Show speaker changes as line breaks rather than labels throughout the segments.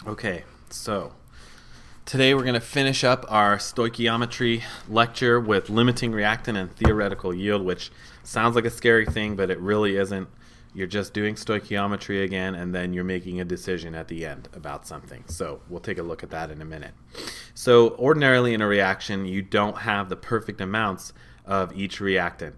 Okay, so today we're going to finish up our stoichiometry lecture with limiting reactant and theoretical yield, which sounds like a scary thing, but it really isn't. You're just doing stoichiometry again, and then you're making a decision at the end about something. So we'll take a look at that in a minute. So ordinarily in a reaction, you don't have the perfect amounts of each reactant.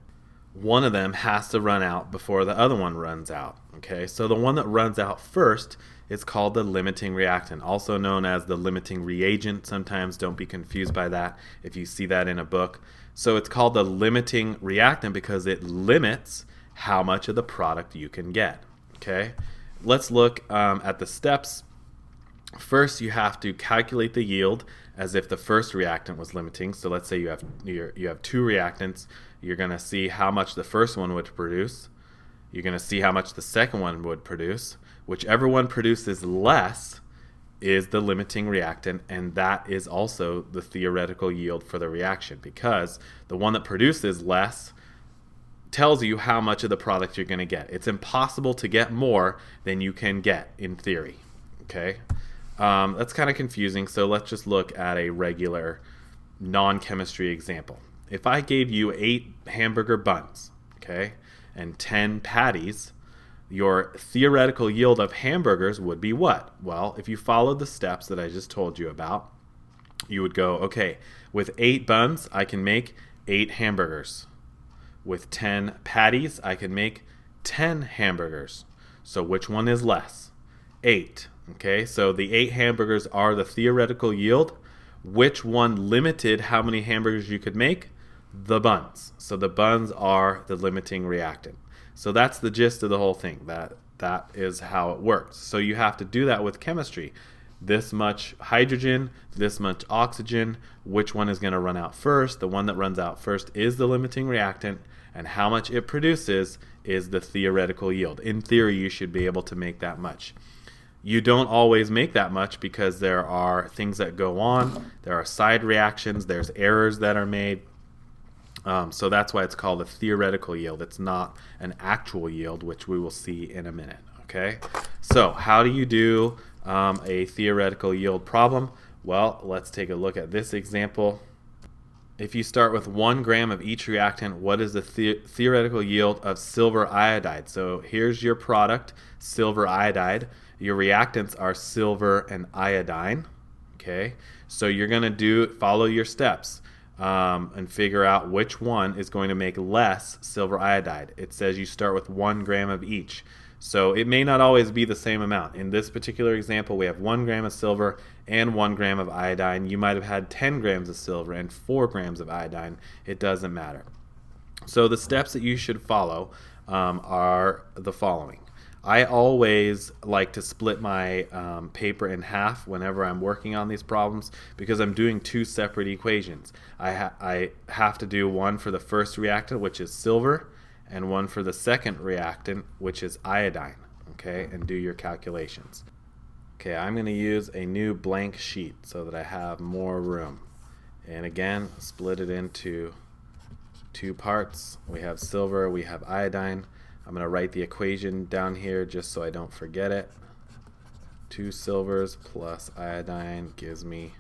One of them has to run out before the other one runs out. Okay, so the one that runs out first is called the limiting reactant, also known as the limiting reagent. Sometimes don't be confused by that if you see that in a book. So it's called the limiting reactant because it limits how much of the product you can get. Okay, let's look at the steps. First, you have to calculate the yield as if the first reactant was limiting. So let's say you have two reactants. You're going to see how much the first one would produce. You're going to see how much the second one would produce. Whichever one produces less is the limiting reactant, and that is also the theoretical yield for the reaction, because the one that produces less tells you how much of the product you're going to get. It's impossible to get more than you can get in theory. Okay, that's kind of confusing, so let's just look at a regular non-chemistry example. If I gave you 8 hamburger buns, okay, and 10 patties, your theoretical yield of hamburgers would be what? Well, if you followed the steps that I just told you about, you would go, okay, with 8 buns, I can make 8 hamburgers. With 10 patties, I can make 10 hamburgers. So which one is less? 8. Okay, so the 8 hamburgers are the theoretical yield. Which one limited how many hamburgers you could make? The buns. So the buns are the limiting reactant. So that's the gist of the whole thing. That is how it works. So you have to do that with chemistry. This much hydrogen, this much oxygen, which one is going to run out first? The one that runs out first is the limiting reactant, and how much it produces is the theoretical yield. In theory, you should be able to make that much. You don't always make that much because there are things that go on. There are side reactions. There's errors that are made. So that's why it's called a theoretical yield. It's not an actual yield, which we will see in a minute. Okay. So how do you do a theoretical yield problem? Well, let's take a look at this example. If you start with 1 gram of each reactant, what is the theoretical yield of silver iodide? So here's your product, silver iodide. Your reactants are silver and iodine. Okay, so you're going to follow your steps and figure out which one is going to make less silver iodide. It says you start with 1 gram of each. So it may not always be the same amount. In this particular example, we have 1 gram of silver and 1 gram of iodine. You might have had 10 grams of silver and 4 grams of iodine. It doesn't matter. So the steps that you should follow are the following. I always like to split my paper in half whenever I'm working on these problems because I'm doing 2 separate equations. I have to do one for the first reactant, which is silver, and one for the second reactant, which is iodine, okay, and do your calculations. Okay, I'm going to use a new blank sheet so that I have more room. And again, split it into 2 parts. We have silver, we have iodine. I'm going to write the equation down here just so I don't forget it. 2 silvers plus iodine gives me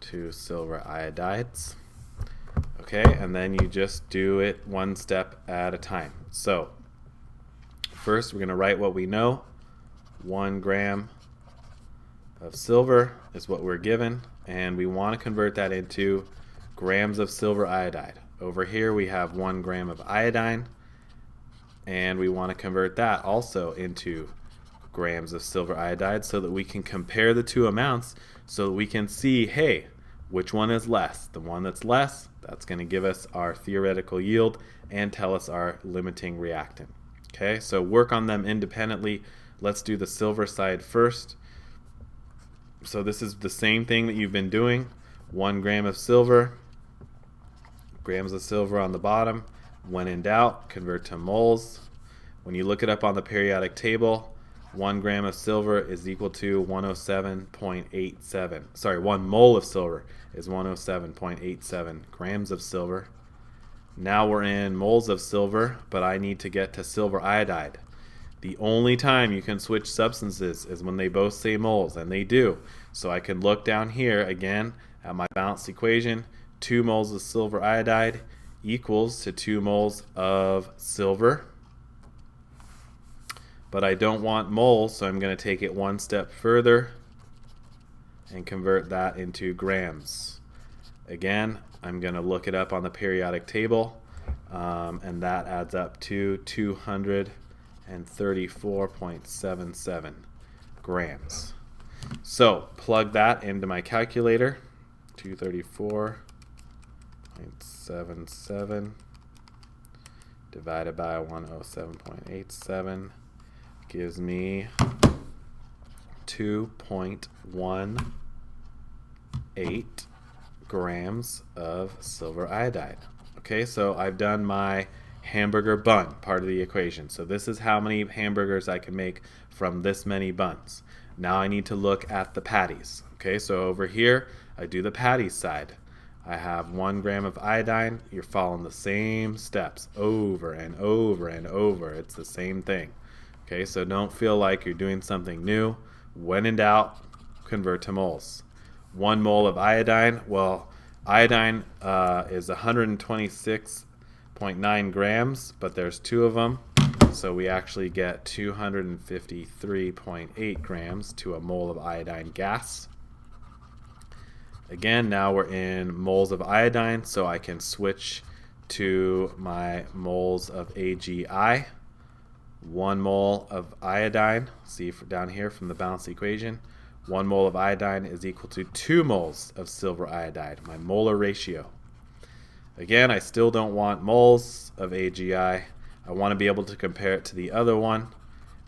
2 silver iodides. Okay, and then you just do it 1 step at a time. So first we're going to write what we know. 1 gram of silver is what we're given, and we want to convert that into grams of silver iodide. Over here we have 1 gram of iodine, and we want to convert that also into grams of silver iodide so that we can compare the 2 amounts so that we can see, hey, which one is less? The one that's less, that's going to give us our theoretical yield and tell us our limiting reactant. Okay, so work on them independently. Let's do the silver side first. So this is the same thing that you've been doing. 1 gram of silver, grams of silver on the bottom. When in doubt, convert to moles. When you look it up on the periodic table, 1 gram of silver is equal to 107.87. Sorry, 1 mole of silver is 107.87 grams of silver. Now we're in moles of silver, but I need to get to silver iodide. The only time you can switch substances is when they both say moles, and they do. So I can look down here again at my balanced equation. 2 moles of silver iodide equals to 2 moles of silver. But I don't want moles, so I'm going to take it one step further and convert that into grams. Again, I'm going to look it up on the periodic table, and that adds up to 234.77 grams. So plug that into my calculator. 234.77 divided by 107.87 gives me 2.18 grams of silver iodide. Okay, so I've done my hamburger bun part of the equation. So this is how many hamburgers I can make from this many buns. Now I need to look at the patties. Okay, so over here I do the patties side. I have 1 gram of iodine. You're following the same steps over and over and over. It's the same thing. Okay, so don't feel like you're doing something new. When in doubt, convert to moles. 1 mole of iodine, well, iodine is 126.9 grams, but there's 2 of them, so we actually get 253.8 grams to a mole of iodine gas. Again, now we're in moles of iodine, so I can switch to my moles of AgI. 1 mole of iodine, see down here from the balanced equation, 1 mole of iodine is equal to 2 moles of silver iodide, my molar ratio. Again, I still don't want moles of AgI. I want to be able to compare it to the other one.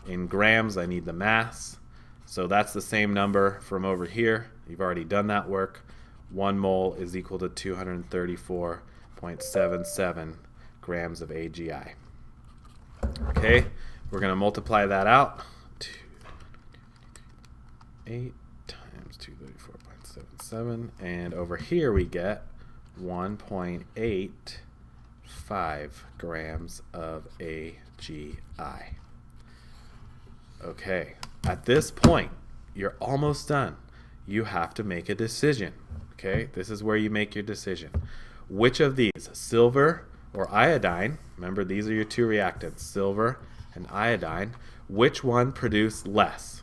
In grams, I need the mass. So that's the same number from over here. You've already done that work. 1 mole is equal to 234.77 grams of AgI. Okay, we're going to multiply that out. 8 times 234.77, and over here we get 1.85 grams of AgI. Okay, at this point, you're almost done. You have to make a decision. Okay, this is where you make your decision. Which of these, silver or iodine, remember these are your 2 reactants, silver and iodine, which one produced less?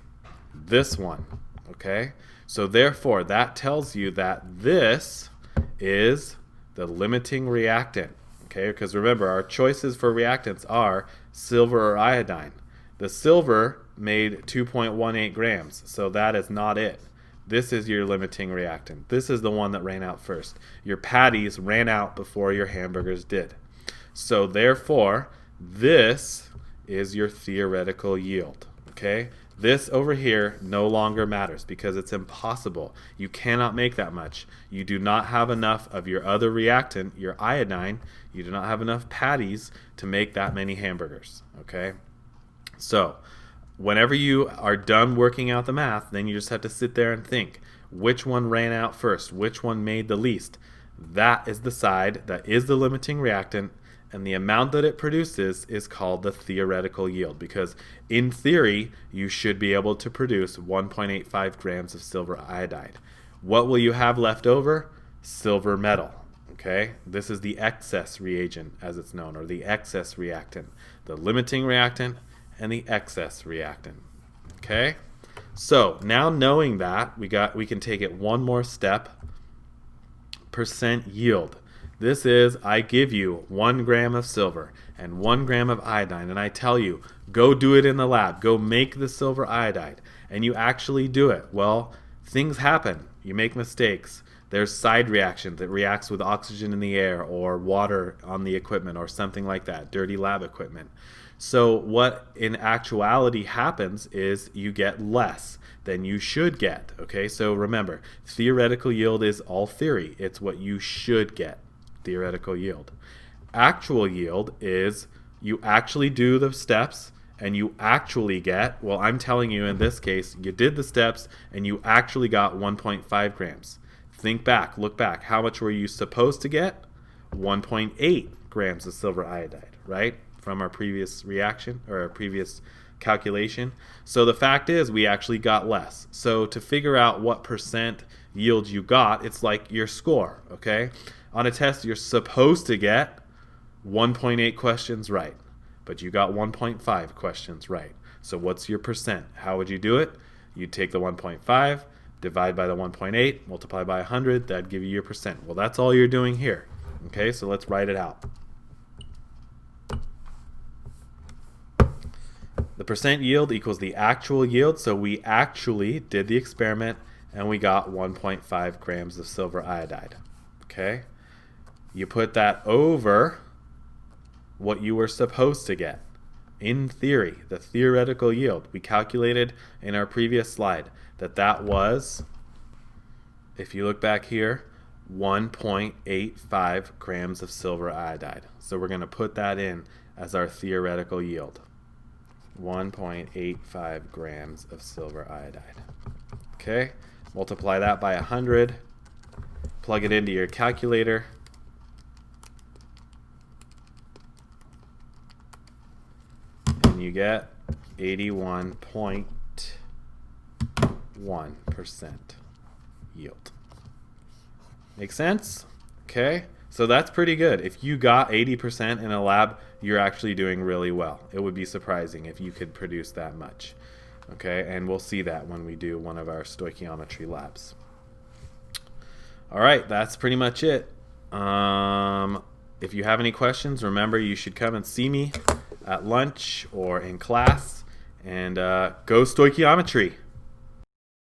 This one. Okay, so therefore that tells you that this is the limiting reactant. Okay, because remember our choices for reactants are silver or iodine. The silver made 2.18 grams, so that is not it. This is your limiting reactant. This is the one that ran out first. Your patties ran out before your hamburgers did. So therefore, this is your theoretical yield. Okay? This over here no longer matters because it's impossible. You cannot make that much. You do not have enough of your other reactant, your iodine. You do not have enough patties to make that many hamburgers. Okay? So whenever you are done working out the math, then you just have to sit there and think, which one ran out first? Which one made the least? That is the side that is the limiting reactant, and the amount that it produces is called the theoretical yield, because in theory, you should be able to produce 1.85 grams of silver iodide. What will you have left over? Silver metal. Okay, this is the excess reagent, as it's known, or the excess reactant. The limiting reactant and the excess reactant. Okay, so now knowing that, we can take it one more step. Percent yield. This is, I give you 1 gram of silver and 1 gram of iodine, and I tell you, go do it in the lab. Go make the silver iodide, and you actually do it. Well, things happen. You make mistakes. There's side reactions. It reacts with oxygen in the air or water on the equipment or something like that, dirty lab equipment. So what in actuality happens is you get less than you should get. Okay, so remember, theoretical yield is all theory. It's what you should get, theoretical yield. Actual yield is you actually do the steps and you actually get, well, I'm telling you in this case, you did the steps and you actually got 1.5 grams. Think back, look back. How much were you supposed to get? 1.8 grams of silver iodide, right? From our previous reaction or our previous calculation. So the fact is we actually got less. So to figure out what percent yield you got, it's like your score, okay? On a test, you're supposed to get 1.8 questions right, but you got 1.5 questions right. So what's your percent? How would you do it? You take the 1.5, divide by the 1.8, multiply by 100, that'd give you your percent. Well, that's all you're doing here. Okay, so let's write it out. The percent yield equals the actual yield, so we actually did the experiment and we got 1.5 grams of silver iodide. Okay? You put that over what you were supposed to get. In theory, the theoretical yield, we calculated in our previous slide that was, if you look back here, 1.85 grams of silver iodide. So we're going to put that in as our theoretical yield. 1.85 grams of silver iodide. Okay, multiply that by 100, plug it into your calculator, and you get 81.1% yield. Make sense? Okay, so that's pretty good. If you got 80% in a lab, you're actually doing really well. It would be surprising if you could produce that much. Okay, and we'll see that when we do one of our stoichiometry labs. All right, that's pretty much it. If you have any questions, remember you should come and see me at lunch or in class, and go stoichiometry.